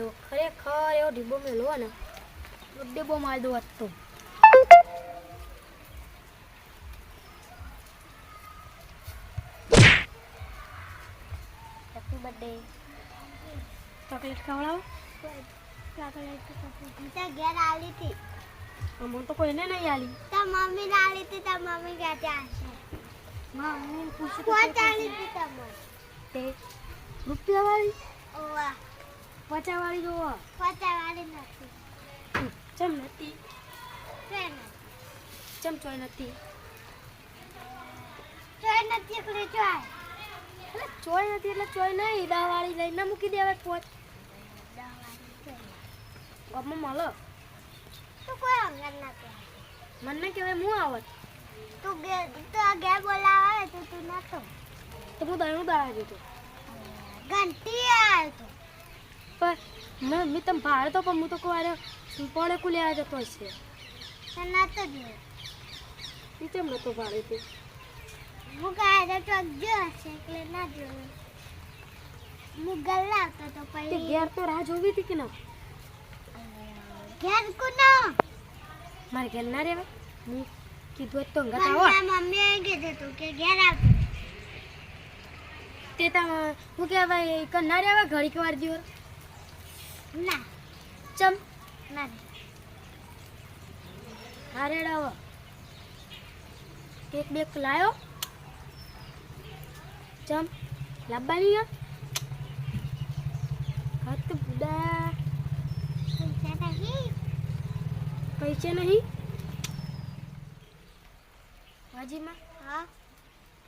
આવ્યો ખરેખર એવો ઢીબો મેલો ને ઢીબો મારી દો હતો હેપી બર્થડે ચોકલેટ ખવડાવો ચોકલેટ ઘેર આલી હતી મને તો કોઈને નહીં આલી તાર મમ્મી આલી હતી તાર મમ્મી ક્યાંથી આવશે મમ્મી પૂછ્યું કોણ આલી હતી તમને તે રૂપિયાવાળી ઓવા પચાવાળી જોવો પચાવાળી નથી ચમ નથી ટ્રેન ચમ ચોય નથી ટ્રેન નથી એકલી ચોય એટલે ચોય નથી એટલે ચોય નહીં દાવાળી લઈને મૂકી દેવાય પોચ ગમમાં મળો તું કોઈ અંગર ના કહે મને કહેવાય હું આવત તું ઘેર બોલાવે તો તું નતો તો હું દહીંનું દાવા જતો ઘંટી આવતો પણ મેં તમે ભાડે તો પણ હું તો કોઈ પડે કુ લેવા જતો હશે તો નતો જોયો એ કેમ નતો ભાડે તે હું કાંઈ તો જો હશે એટલે ના જોયું હું ગલ્લા આવતો તો તે પછી ઘેર તો રાહ જોવી હતી કે ના ઘેર કોનો મારે ઘેર ના રહેવા હું કીધું તો અંગત આવો મમ્મી એમ કીધું તું કે ઘેર આવતો તે તમે હું કહેવાય કર ના રહેવા ઘડીક વાર દિયો ના ચમ ના હારે ડાવો કેક બેક લાયો ચમ લાવવાની હત બુડા પૈસા નહીં પૈસે નહીં હાજીમાં હા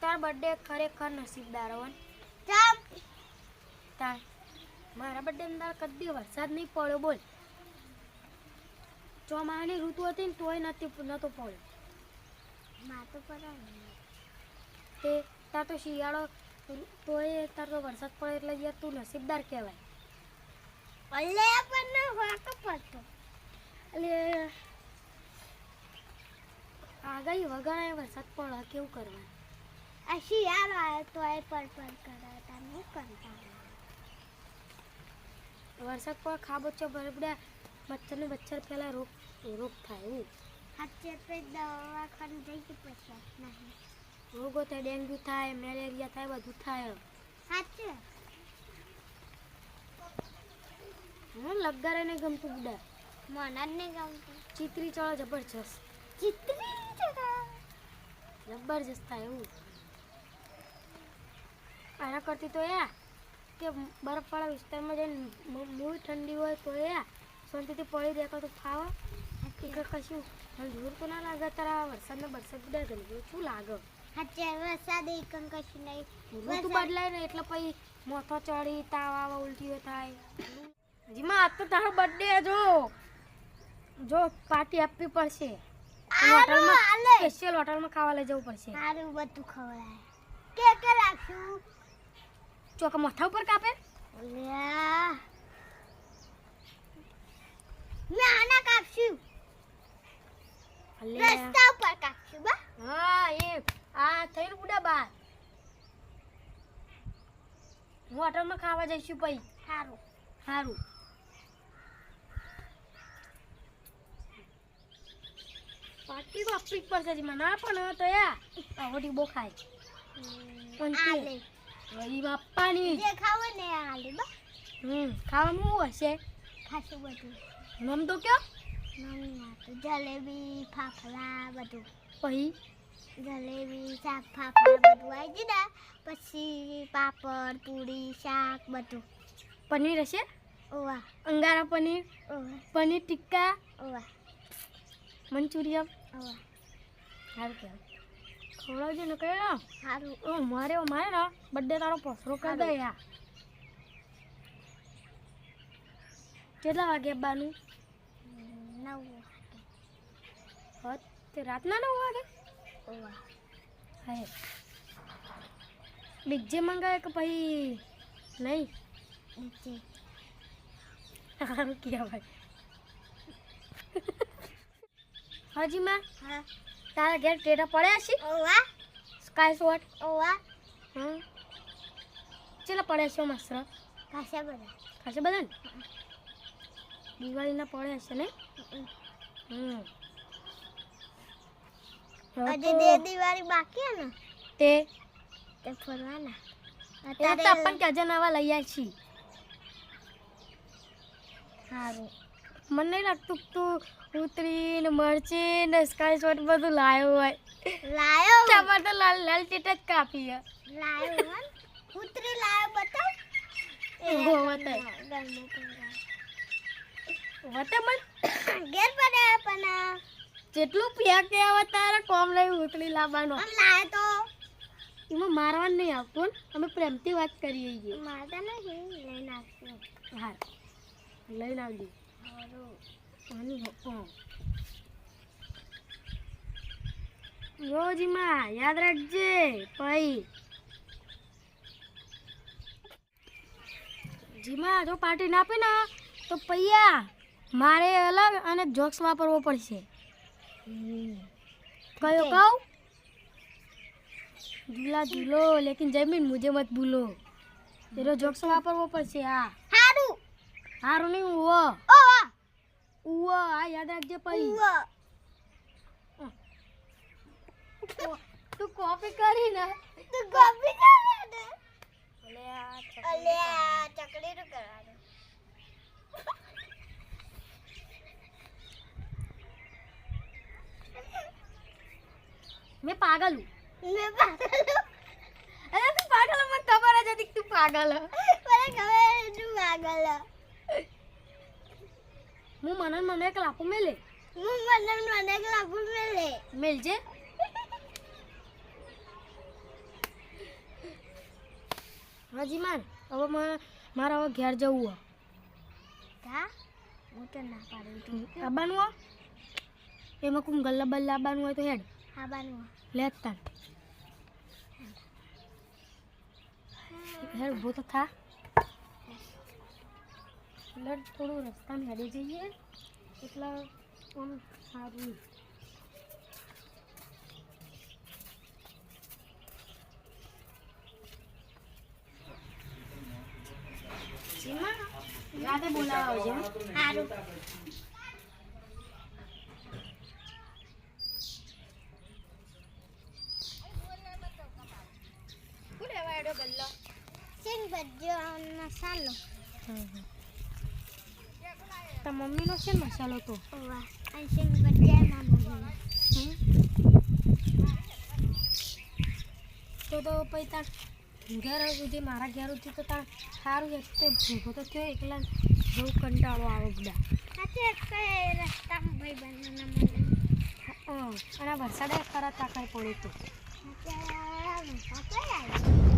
તાર બર્થડે ખરેખર નસીબદાર હોય ચમ તાર મારા બર્થડે અંદર કદી વરસાદ નહીં પડ્યો બોલ ચોમાસાની ઋતુ હતી ને તોય નતો પડ્યો માં તો પર તે તાર તો શિયાળો તોય તાર તો વરસાદ પડે એટલે યાર તું નસીબદાર કહેવાય ઓલે પણ વાકો પડતો એટલે આગાહી વગર વરસાદ પડે કેવું કરવાનું આ શિયાળો આવ્યો તો એ પર કરાતા નહીં કરતા વરસાદ પર ખાબોચો ભરબડ્યા મચ્છરને મચ્છર પેલા રોગ થાય એવું હાથે પે દવાખાને જઈ પછી નહીં રોગો થાય ડેન્ગ્યુ થાય મેલેરિયા થાય બધું થાય સાચે હું લગગારે ને ગમતું બુડા મને જ નહીં ગમતું ચિત્રી ચડે જબરજસ્ત ચિત્રી જબરજસ્ત થાય એવું આના કરતી તો કે બરફવાળા વિસ્તારમાં જઈને મૂળ ઠંડી હોય તો શાંતિથી પડી દેખો તો ફાવા કશું દૂર તો ના લાગે તારા વરસાદનો વરસાદ બધા ગમી શું લાગે હાચે વરસાદ એકમ કશું નહીં ઋતુ બદલાય ને એટલે પછી મોથો ચડી તાવ આવે ઉલટીઓ થાય જીમાં આજ તો તારો બર્થડે જો પાર્ટી આપવી પડશે હોટલમાં સ્પેશિયલ હોટલમાં ખાવા લઈ જવું પડશે સારું બધું ખવડાય કે રાખશું ચોક માથા ઉપર કાપે ઓલ્યા મેં આના કાપશું રસ્તા ઉપર કાપશું બા હા એ આ થઈને બુડા બાર હોટલમાં ખાવા જઈશું પછી સારું સારું પાર્ટી તો આપવી જ પડશે જીમાં ના પણ તો આવો ડીબો ખાય પણ આલે ગરીબ આપવાની જે ખાવો ને આલે બા ખાવાનું શું હશે ખાશું બધું નામ તો કયો નમ તો જલેબી ફાફડા બધું પછી જલેબી શાક ફાફડા બધું આવી ગયું ને પછી પાપડ પૂરી શાક બધું પનીર હશે ઓવા અંગારા પનીર ઓવા પનીર ટિક્કા ઓવા મંચુરિયન ઓવા સારું કહેવાય ખવડાવજો ને કહ્યું સારું મારે ને બર્થડે તારો પસરો કરી દે યાર કેટલા વાગે આવવાનું 9 તે રાતના 9 વાગે ઓવા હા બીજે મંગાવે કે પછી નહીં નીચે સારું કહેવાય હાજી માં હા તારા ઘેર ટેટા પડ્યા છે ઓવા સ્કાય શોટ ઓવા ચેલા પડ્યા છે મસ્ત ખાસા બધા ખાસે બધા ને દિવાળીના પડે હશે ને હજી 2 દિવાળી બાકી હે ને તે ફરવાના એ તો આપણને કેજે નવા લઈ આવ્યા છીએ સારું મને નહીં લાગતું કે તું ઉતરી ને મરચી ને સ્કાય શોટ બધું લાવ્યો હોય લાયો ટમાટર લાલ લાલ ટીટ જ કાપી હે લાયો હન ઉતરી લાયો બતાવ હો વતે વતે મન ઘેર પડ્યા પણ જેટલું પ્યા કે આવે તારે કોમ લઈ ઉતરી લાવવાનો આમ લાયો તો એમાં મારવાનું નહીં આવતું ને અમે પ્રેમથી વાત કરીએ છીએ મારતા નહીં લઈને આવશું હા લઈને આવજો રોજમાં યાદ રાખજે ભાઈ જીમાં જો પાર્ટી ના આપે ને તો પૈયા મારે અલગ અને જોક્સ વાપરવો પડશે કયો કહું झूला झूलो लेकिन जमीन मुझे मत भूलो तेरो जोक्स वापरવો પડશે હા હારું હારું નહીં ઓ વાહ આ યાદ રાખજે પઈ તું કોપી કરી ને તું કોપી કરે ને અલે આ ચકડી નું કરવાનું मैं पागल हूँ મેં પાગલ अरे तू पागल है मुझे खबर है जदी तू पागल है મને ખબર તું પાગલ હું મને એક લાપુ મેલે હું મને લાગુ મેલે મેલજે હાજી માન હવે મારા હવે ઘેર જવું કા હું તો ના પાડું તું આવવાનું હો એમાં કોઈ ગલ્લા બલ્લા આવવાનું હોય તો હેડ આબાનું લેતા હેડ ઊભો તો થા એટલે થોડું રસ્તામાં હેડી જઈએ એટલે આમ સારું રાતે બોલાવો છે સારું સિંગ ભજ્યો મસાલો તો મમ્મીનો છે ને મસાલો તો વાહ આ સિંગ ભજ્યા ના મમ્મી તો પછી તાર ઘેર સુધી મારા ઘેર સુધી તો તાર સારું એક તો ભૂખો તો થયો એકલા બહુ કંટાળો આવે બધા સાચે કઈ રસ્તામાં ભાઈ બનાના મને અને વરસાદે ખરા તાકાઈ પડ્યું હતું સાચે